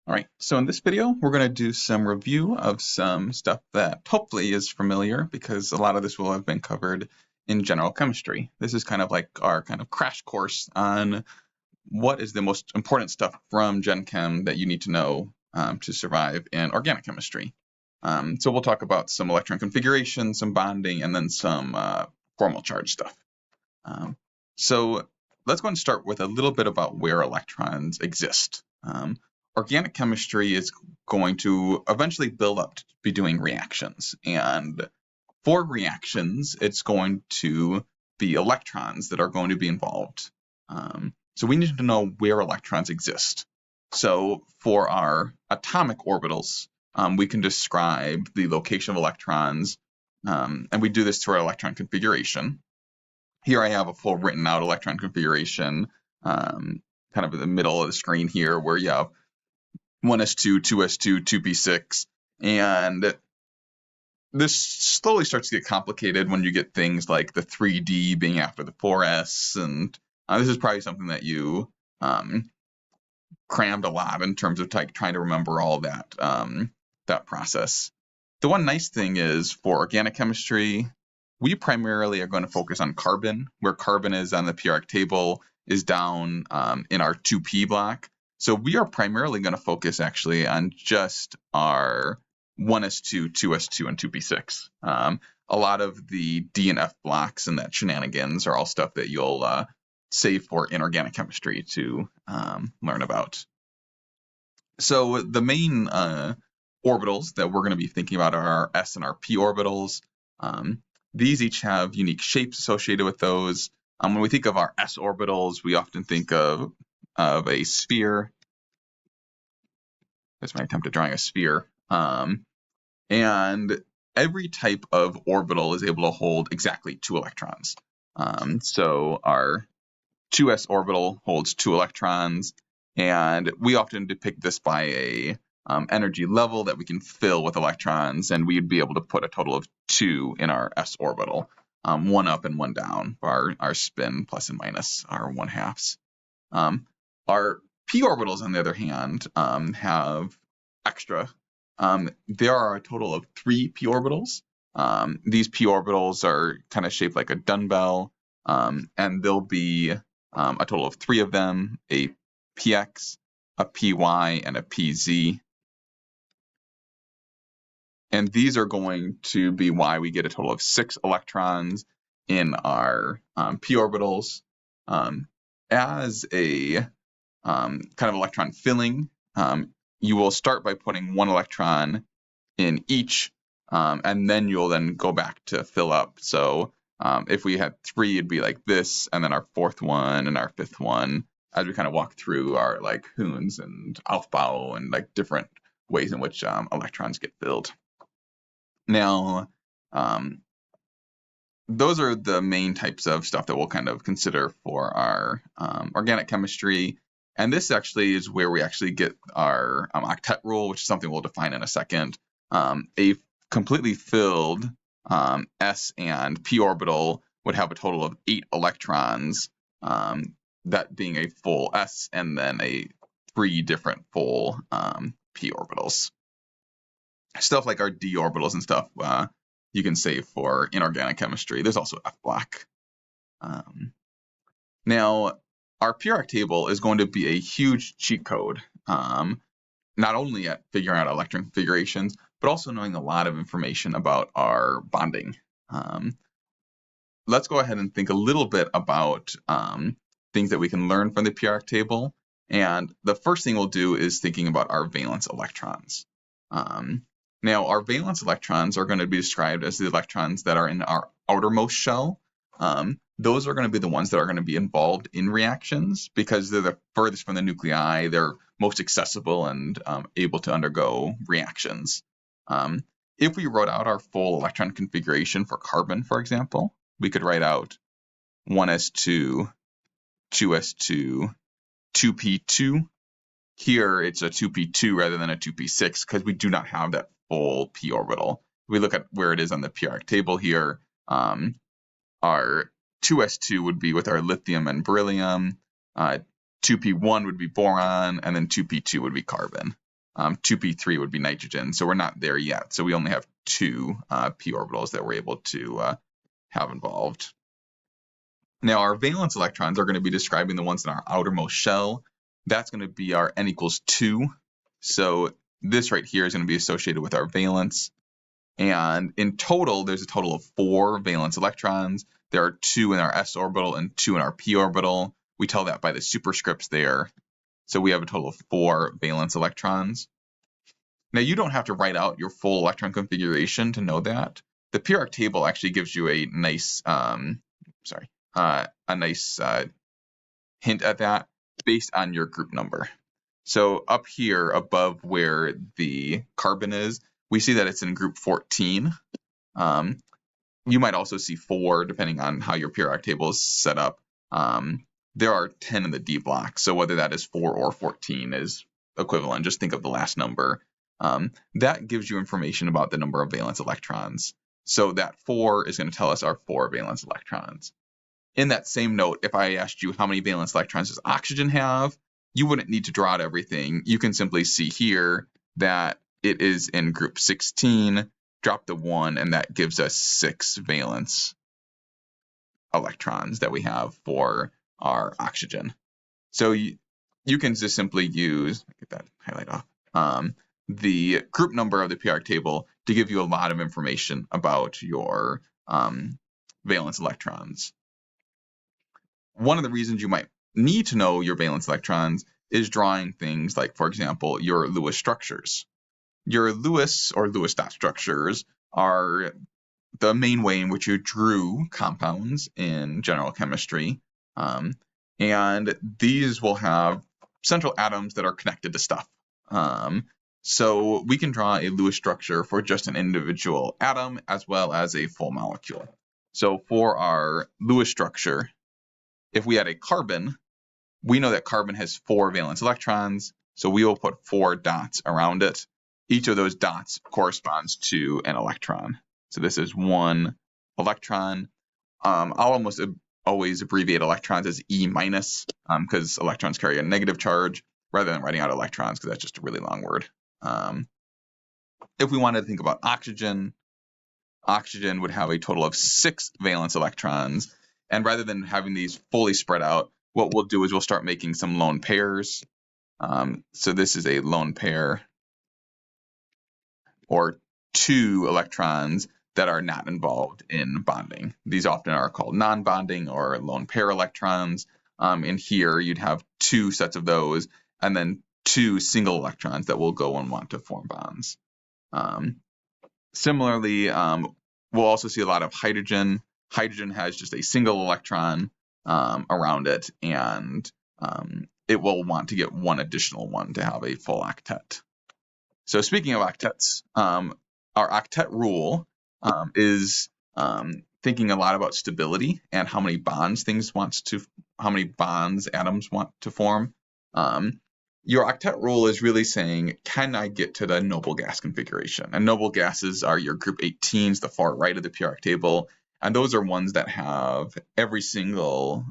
All right, so in this video, we're going to do some review of some stuff that hopefully is familiar because a lot of this will have been covered in general chemistry. This is kind of like our kind of crash course on what is the most important stuff from Gen Chem that you need to know to survive in organic chemistry. So we'll talk about some electron configuration, some bonding, and then some formal charge stuff. So let's go and start with a little bit about where electrons exist. Organic chemistry is going to eventually build up to be doing reactions. And for reactions, it's going to be electrons that are going to be involved. So we need to know where electrons exist. So for our atomic orbitals, we can describe the location of electrons, and we do this through our electron configuration. Here I have a full written out electron configuration, kind of in the middle of the screen here, where you have 1s2, 2s2, 2p6, and this slowly starts to get complicated when you get things like the 3d being after the 4s, and this is probably something that you crammed a lot in terms of trying to remember all that that process. The one nice thing is for organic chemistry, we primarily are going to focus on carbon, where carbon is on the periodic table is down in our 2p block. So we are primarily going to focus actually on just our 1s2, 2s2, and 2p6. A lot of the D and F blocks and that shenanigans are all stuff that you'll save for inorganic chemistry to learn about. So the main orbitals that we're going to be thinking about are our s and our p orbitals. These each have unique shapes associated with those. When we think of our s orbitals, we often think of a sphere. That's my attempt at drawing a sphere. And every type of orbital is able to hold exactly 2 electrons. So our 2s orbital holds 2 electrons, and we often depict this by a energy level that we can fill with electrons, and we'd be able to put a total of 2 in our s orbital, 1 up and 1 down. Our spin plus and minus are 1/2s. Our p orbitals, on the other hand, have extra. There are a total of 3 p orbitals. These p orbitals are kind of shaped like a dumbbell, and there'll be a total of 3 of them: a px, a py, and a pz. And these are going to be why we get a total of 6 electrons in our p orbitals. As a kind of electron filling, you will start by putting 1 electron in each, and then you'll then go back to fill up. So if we had 3, it'd be like this, and then our 4th one and our 5th one, as we kind of walk through our like Hund's and Aufbau and like different ways in which electrons get filled. Now, those are the main types of stuff that we'll kind of consider for our organic chemistry. And this actually is where we actually get our octet rule, which is something we'll define in a second. A completely filled s and p orbital would have a total of 8 electrons, that being a full s and then 3 different full p orbitals. Stuff like our d orbitals and stuff you can save for inorganic chemistry. There's also F block. Now, our periodic table is going to be a huge cheat code, not only at figuring out electron configurations, but also knowing a lot of information about our bonding. Let's go ahead and think a little bit about things that we can learn from the periodic table. And the first thing we'll do is thinking about our valence electrons. Now, our valence electrons are going to be described as the electrons that are in our outermost shell. Those are going to be the ones that are going to be involved in reactions because they're the furthest from the nuclei. They're most accessible and able to undergo reactions. If we wrote out our full electron configuration for carbon, for example, we could write out 1s2, 2s2, 2p2. Here, it's a 2p2 rather than a 2p6 because we do not have that full p orbital. If we look at where it is on the periodic table here, our 2s2 would be with our lithium and beryllium, 2p1 would be boron, and then 2p2 would be carbon. 2p3 would be nitrogen, so we're not there yet. So we only have 2 p orbitals that we're able to have involved. Now our valence electrons are going to be describing the ones in our outermost shell. That's going to be our n equals 2. So this right here is going to be associated with our valence. And in total, there's a total of 4 valence electrons. There are 2 in our s orbital and 2 in our p orbital. We tell that by the superscripts there. So we have a total of 4 valence electrons. Now you don't have to write out your full electron configuration to know that. The periodic table actually gives you a nice, hint at that based on your group number. So up here above where the carbon is, we see that it's in group 14. You might also see 4 depending on how your periodic table is set up. There are 10 in the D block, so whether that is 4 or 14 is equivalent. Just think of the last number. That gives you information about the number of valence electrons. So that 4 is going to tell us our 4 valence electrons. In that same note, if I asked you how many valence electrons does oxygen have, you wouldn't need to draw out everything. You can simply see here that it is in group 16, drop the 1, and that gives us 6 valence electrons that we have for our oxygen. So you can just simply use, get that highlight off, the group number of the periodic table to give you a lot of information about your valence electrons. One of the reasons you might need to know your valence electrons is drawing things like, for example, your Lewis structures. Your Lewis or Lewis dot structures are the main way in which you drew compounds in general chemistry. And these will have central atoms that are connected to stuff. So we can draw a Lewis structure for just an individual atom as well as a full molecule. So for our Lewis structure, if we had a carbon, we know that carbon has 4 valence electrons, so we will put 4 dots around it. Each of those dots corresponds to an electron. So this is 1 electron. I'll almost always abbreviate electrons as E minus because electrons carry a negative charge rather than writing out electrons because that's just a really long word. If we wanted to think about oxygen, oxygen would have a total of 6 valence electrons. And rather than having these fully spread out, what we'll do is we'll start making some lone pairs. So this is a lone pair, or 2 electrons that are not involved in bonding. These often are called non-bonding or lone pair electrons. In here, you'd have 2 sets of those, and then 2 single electrons that will go and want to form bonds. Similarly, we'll also see a lot of hydrogen. Hydrogen has just a single electron around it, and it will want to get 1 additional one to have a full octet. So speaking of octets, our octet rule is thinking a lot about stability and how many bonds atoms want to form. Your octet rule is really saying, can I get to the noble gas configuration? And noble gases are your group 18s, the far right of the periodic table. And those are ones that have every single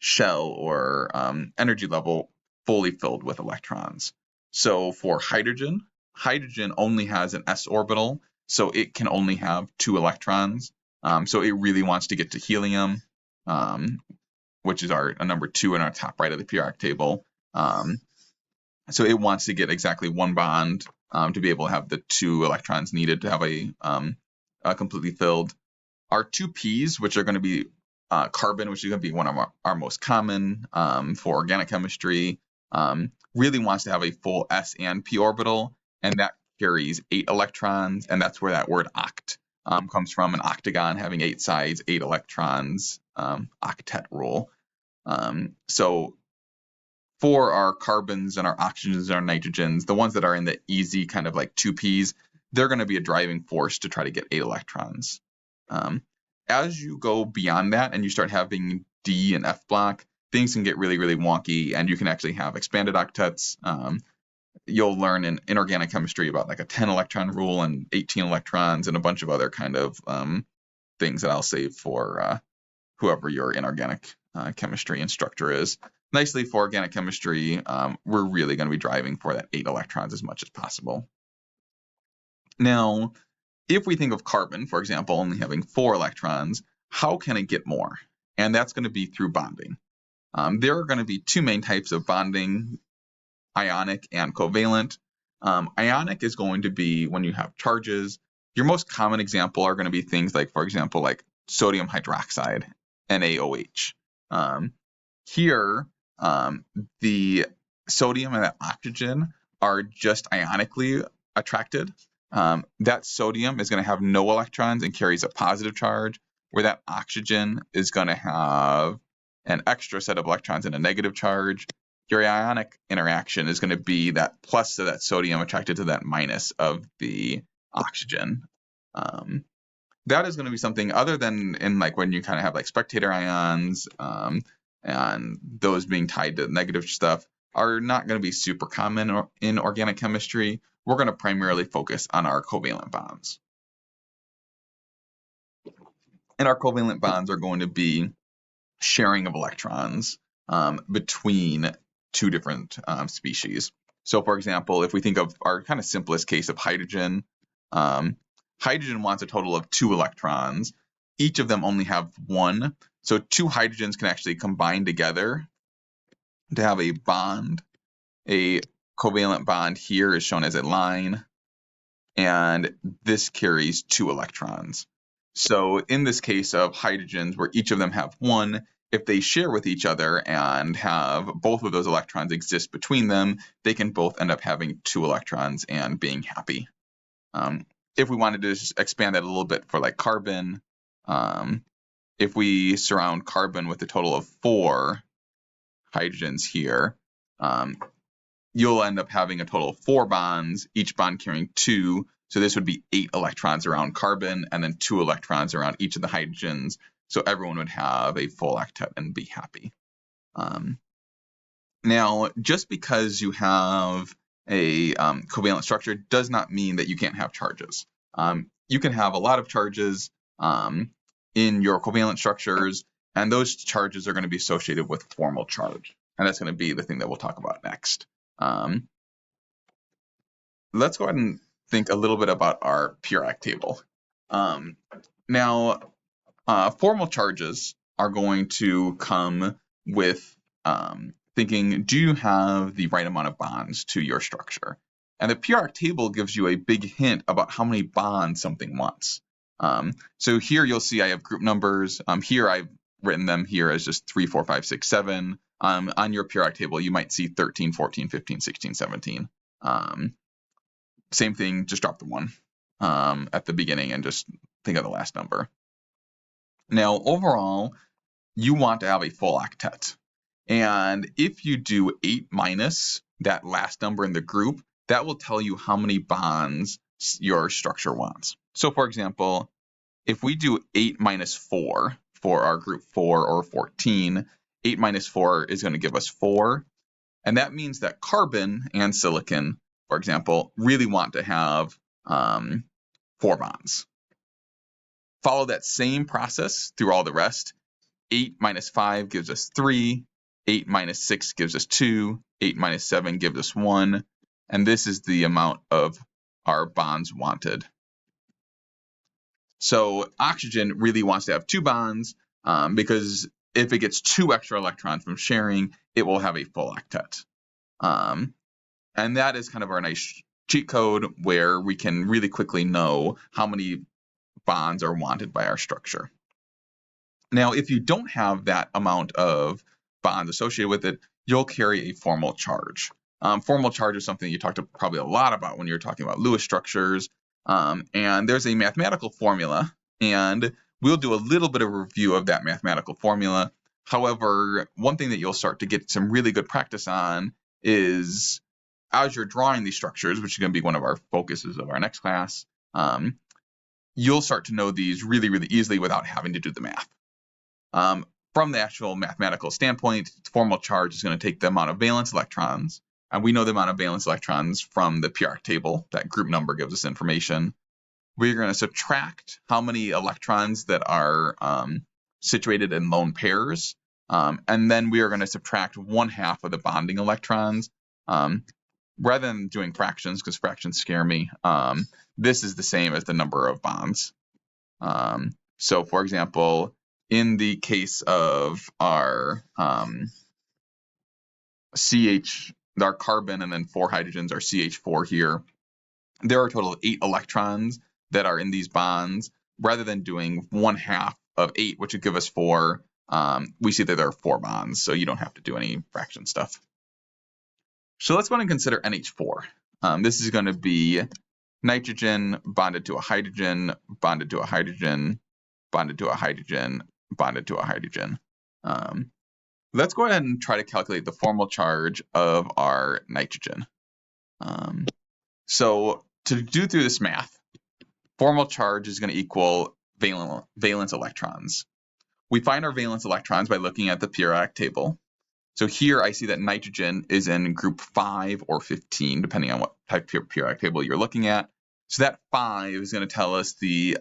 shell or energy level fully filled with electrons. So for hydrogen, hydrogen only has an s orbital, so it can only have 2 electrons. So it really wants to get to helium, which is our number 2 in our top right of the periodic table. So it wants to get exactly 1 bond to be able to have the 2 electrons needed to have a completely filled. Our 2 Ps, which are going to be carbon, which is going to be one of our most common for organic chemistry, really wants to have a full s and p orbital, and that carries 8 electrons, and that's where that word oct comes from, an octagon having 8 sides, 8 electrons, octet rule. So for our carbons and our oxygens and our nitrogens, the ones that are in the easy kind of like 2 Ps, they're going to be a driving force to try to get 8 electrons. As you go beyond that and you start having D and F block, things can get really, really wonky, and you can actually have expanded octets. You'll learn in inorganic chemistry about like a 10 electron rule and 18 electrons and a bunch of other kind of things that I'll save for whoever your inorganic chemistry instructor is. nicely for organic chemistry, we're really going to be driving for that 8 electrons as much as possible. Now, if we think of carbon, for example, only having 4 electrons, how can it get more? And that's going to be through bonding. There are going to be 2 main types of bonding, ionic and covalent. Ionic is going to be when you have charges. Your most common example are going to be things like, for example, like sodium hydroxide, NaOH. Here, the sodium and that oxygen are just ionically attracted. That sodium is going to have no electrons and carries a positive charge, where that oxygen is going to have an extra set of electrons and a negative charge. Your ionic interaction is going to be that plus of that sodium attracted to that minus of the oxygen. That is going to be something other than in like when you kind of have like spectator ions, and those being tied to negative stuff are not going to be super common in organic chemistry. We're going to primarily focus on our covalent bonds. And our covalent bonds are going to be sharing of electrons between 2 different species. So for example, if we think of our kind of simplest case of hydrogen, hydrogen wants a total of 2 electrons. Each of them only have 1. So 2 hydrogens can actually combine together to have a bond. A covalent bond here is shown as a line, and this carries 2 electrons. So in this case of hydrogens where each of them have 1, if they share with each other and have both of those electrons exist between them, they can both end up having 2 electrons and being happy. If we wanted to just expand that a little bit for like carbon, if we surround carbon with a total of 4 hydrogens here, you'll end up having a total of 4 bonds, each bond carrying 2. So this would be 8 electrons around carbon and then 2 electrons around each of the hydrogens. So everyone would have a full octet and be happy. Now, just because you have a covalent structure does not mean that you can't have charges. You can have a lot of charges in your covalent structures, and those charges are going to be associated with formal charge. And that's going to be the thing that we'll talk about next. Let's go ahead and think a little bit about our periodic table. Now, formal charges are going to come with thinking, do you have the right amount of bonds to your structure? And the periodic table gives you a big hint about how many bonds something wants. So here you'll see I have group numbers. Here I've written them here as just 3, 4, 5, 6, 7. On your periodic table, you might see 13, 14, 15, 16, 17. Same thing, just drop the 1 at the beginning and just think of the last number. Now, overall, you want to have a full octet. And if you do 8 minus that last number in the group, that will tell you how many bonds your structure wants. So for example, if we do 8 minus 4 for our group 4 or 14, 8 minus 4 is going to give us 4. And that means that carbon and silicon, for example, really want to have 4 bonds. Follow that same process through all the rest. 8 minus 5 gives us 3. 8 minus 6 gives us 2. 8 minus 7 gives us 1. And this is the amount of our bonds wanted. So oxygen really wants to have 2 bonds because if it gets 2 extra electrons from sharing, it will have a full octet. And that is kind of our nice cheat code where we can really quickly know how many bonds are wanted by our structure. Now, if you don't have that amount of bonds associated with it, you'll carry a formal charge. Formal charge is something you talked probably a lot about when you're talking about Lewis structures. And there's a mathematical formula, and we'll do a little bit of a review of that mathematical formula. However, one thing that you'll start to get some really good practice on is as you're drawing these structures, which is going to be one of our focuses of our next class, you'll start to know these really, really easily without having to do the math. From the actual mathematical standpoint, formal charge is going to take the amount of valence electrons, and we know the amount of valence electrons from the periodic table. That group number gives us information. We're going to subtract how many electrons that are situated in lone pairs And then we are going to subtract 1/2 of the bonding electrons. Rather than doing fractions, because fractions scare me, this is the same as the number of bonds. So for example, in the case of our our carbon and then 4 hydrogens, our CH4 here, there are a total of 8 electrons that are in these bonds. Rather than doing 1/2 of 8, which would give us 4, we see that there are 4 bonds, so you don't have to do any fraction stuff. So let's go ahead and consider NH4. This is going to be nitrogen bonded to a hydrogen, bonded to a hydrogen, bonded to a hydrogen, bonded to a hydrogen. Let's go ahead and try to calculate the formal charge of our nitrogen. So to do through this math, formal charge is going to equal valence electrons. We find our valence electrons by looking at the periodic table. So here I see that nitrogen is in group 5 or 15, depending on what type of periodic table you're looking at. So that 5 is going to tell us the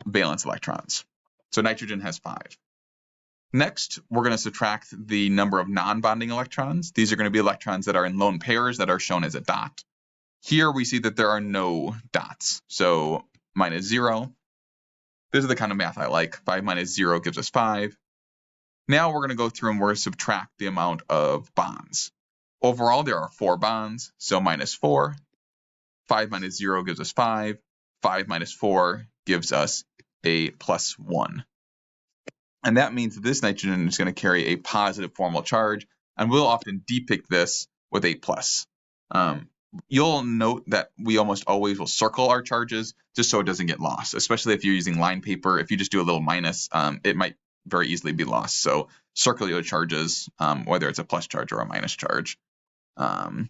valence electrons. So nitrogen has 5. Next, we're going to subtract the number of non-bonding electrons. These are going to be electrons that are in lone pairs that are shown as a dot. Here we see that there are no dots, so -0. This is the kind of math I like. 5 minus 0 gives us 5. Now we're going to go through and we're going to subtract the amount of bonds. Overall, there are 4 bonds, so -4. 5 minus 0 gives us 5. 5 minus 4 gives us a +1. And that means that this nitrogen is going to carry a positive formal charge, and we'll often depict this with a plus. You'll note that we almost always will circle our charges just so it doesn't get lost, especially if you're using line paper. If you just do a little minus, it might very easily be lost. So circle your charges, whether it's a plus charge or a minus charge. Now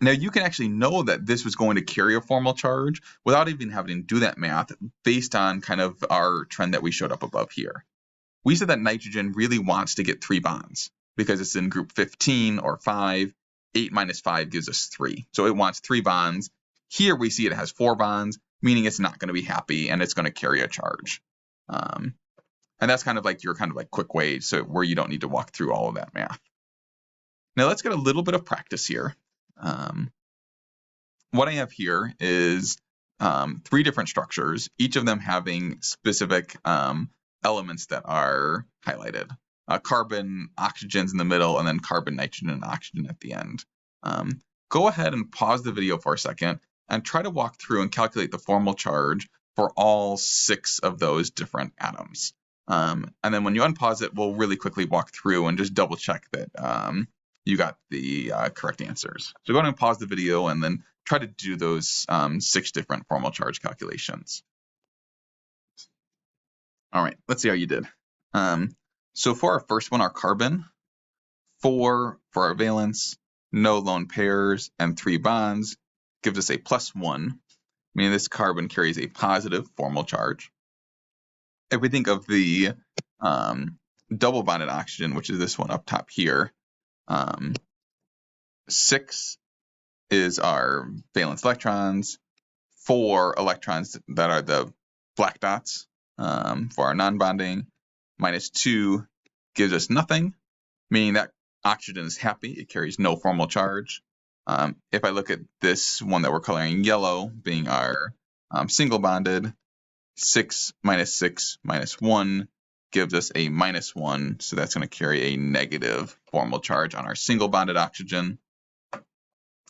you can actually know that this was going to carry a formal charge without even having to do that math based on kind of our trend that we showed up above here. We said that nitrogen really wants to get 3 bonds because it's in group 15 or 5. 8 minus 5 gives us 3. So it wants 3 bonds. Here we see it has 4 bonds, meaning it's not going to be happy and it's going to carry a charge. And that's kind of like your quick way where you don't need to walk through all of that math. Now let's get a little bit of practice here. What I have here is 3 different structures, each of them having specific elements that are highlighted. Carbon, oxygens in the middle, and then carbon, nitrogen, and oxygen at the end. Go ahead and pause the video for a second and try to walk through and calculate the formal charge for all 6 of those different atoms. And then when you unpause it, we'll really quickly walk through and just double check that you got the correct answers. So go ahead and pause the video and then try to do those 6 different formal charge calculations. All right, let's see how you did. So for our first one, our carbon, 4 for our valence, no lone pairs, and 3 bonds gives us a +1, meaning this carbon carries a positive formal charge. If we think of the double bonded oxygen, which is this one up top here, 6 is our valence electrons, 4 electrons that are the black dots for our non-bonding, -2 gives us nothing, meaning that oxygen is happy. It carries no formal charge. If I look at this one that we're coloring yellow, being our single bonded, 6 minus 6 minus 1 gives us a -1, so that's going to carry a negative formal charge on our single bonded oxygen.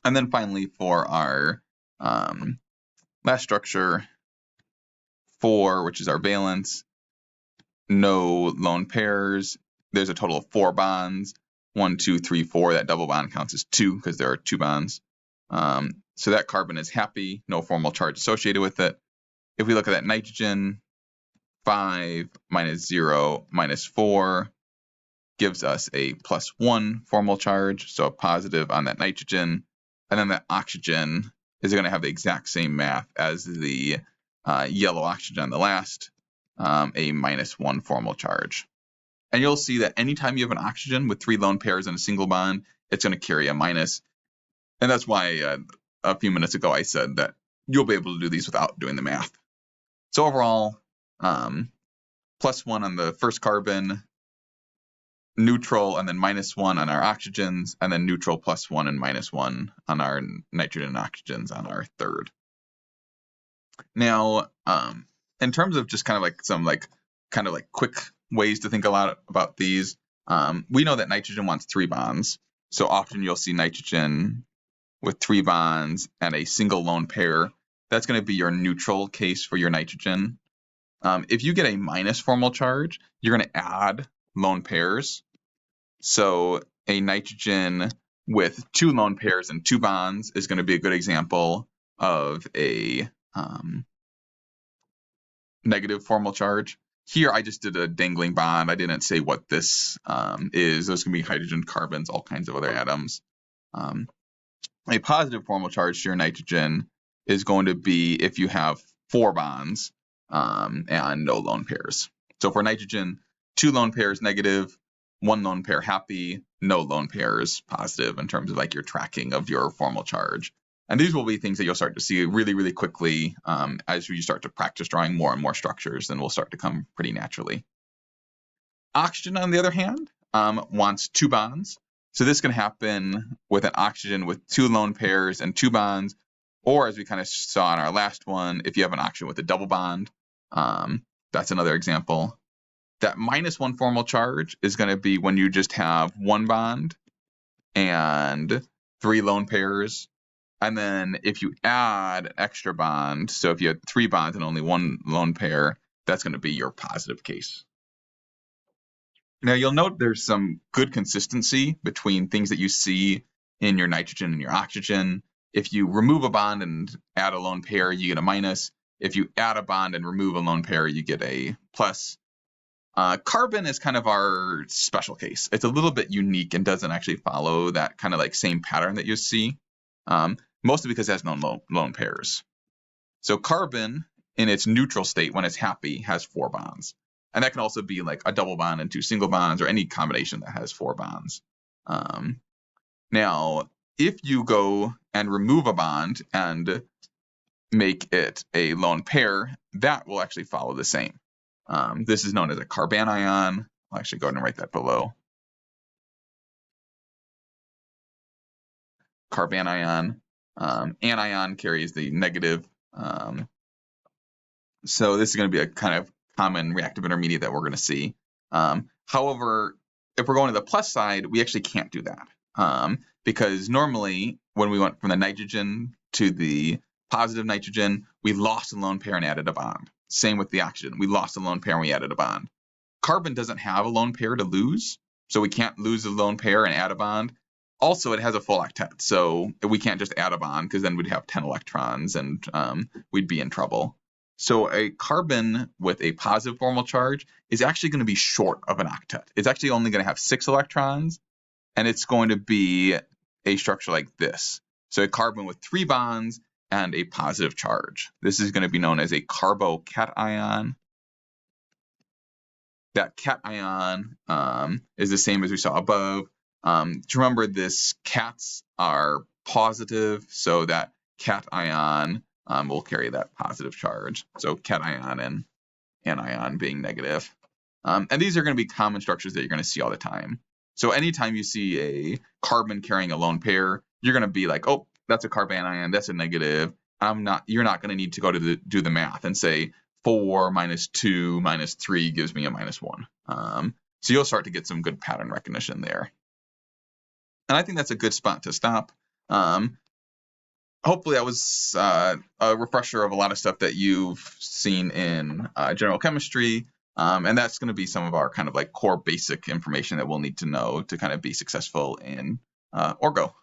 And then finally, for our last structure, 4, which is our valence, no lone pairs. There's a total of 4 bonds. 1, 2, 3, 4. That double bond counts as 2 because there are 2 bonds. So that carbon is happy, no formal charge associated with it. If we look at that nitrogen, 5 minus 0 minus 4 gives us a +1 formal charge, so a positive on that nitrogen. And then that oxygen is going to have the exact same math as the yellow oxygen on the last, a -1 formal charge. And you'll see that anytime you have an oxygen with 3 lone pairs and a single bond, it's going to carry a minus. And that's why a few minutes ago I said that you'll be able to do these without doing the math. So overall, +1 on the first carbon, neutral, and then -1 on our oxygens, and then neutral +1 and -1 on our nitrogen and oxygens on our third. Now, in terms of just kind of like some quick ways to think a lot about these, we know that nitrogen wants 3 bonds. So often you'll see nitrogen with 3 bonds and a single lone pair. That's going to be your neutral case for your nitrogen. If you get a minus formal charge, you're going to add lone pairs. So a nitrogen with 2 lone pairs and 2 bonds is going to be a good example of a negative formal charge. Here I just did a dangling bond. I didn't say what this is. Those can be hydrogen, carbons, all kinds of other atoms. A positive formal charge to your nitrogen is going to be if you have 4 bonds and no lone pairs. So for nitrogen, 2 lone pairs negative, 1 lone pair happy, no lone pairs positive in terms of like your tracking of your formal charge. And these will be things that you'll start to see really, really quickly as you start to practice drawing more and more structures, and will start to come pretty naturally. Oxygen, on the other hand, wants 2 bonds. So this can happen with an oxygen with 2 lone pairs and 2 bonds, or as we kind of saw in our last one, if you have an oxygen with a double bond. That's another example. That -1 formal charge is going to be when you just have 1 bond and 3 lone pairs. And then if you add an extra bond, so if you had 3 bonds and only 1 lone pair, that's going to be your positive case. Now you'll note there's some good consistency between things that you see in your nitrogen and your oxygen. If you remove a bond and add a lone pair, you get a minus. If you add a bond and remove a lone pair, you get a plus. Carbon is kind of our special case. It's a little bit unique and doesn't actually follow that kind of like same pattern that you see, mostly because it has no lone pairs. So carbon in its neutral state, when it's happy, has 4 bonds. And that can also be like a double bond and 2 single bonds, or any combination that has 4 bonds. Now, if you go and remove a bond and make it a lone pair, that will actually follow the same. This is known as a carbanion. I'll actually go ahead and write that below. Carbanion. Anion carries the negative. So this is going to be a kind of common reactive intermediate that we're going to see. However, if we're going to the plus side, we actually can't do that. Because normally when we went from the nitrogen to the positive nitrogen, we lost a lone pair and added a bond. Same with the oxygen. We lost a lone pair and we added a bond. Carbon doesn't have a lone pair to lose, so we can't lose a lone pair and add a bond. Also, it has a full octet, so we can't just add a bond, because then we'd have 10 electrons and we'd be in trouble. So a carbon with a positive formal charge is actually going to be short of an octet. It's actually only going to have 6 electrons, and it's going to be a structure like this. So a carbon with 3 bonds and a positive charge. This is going to be known as a carbocation. That cation is the same as we saw above. To remember, this cats are positive, so that cation will carry that positive charge. So cation and anion being negative. And these are going to be common structures that you're going to see all the time. So anytime you see a carbon carrying a lone pair, you're going to be like, oh, that's a carbanion, that's a negative. You're not going to need to go to do the math and say 4 minus 2 minus 3 gives me a -1. So you'll start to get some good pattern recognition there. And I think that's a good spot to stop. Hopefully that was a refresher of a lot of stuff that you've seen in general chemistry. And that's going to be some of our kind of like core basic information that we'll need to know to kind of be successful in Orgo.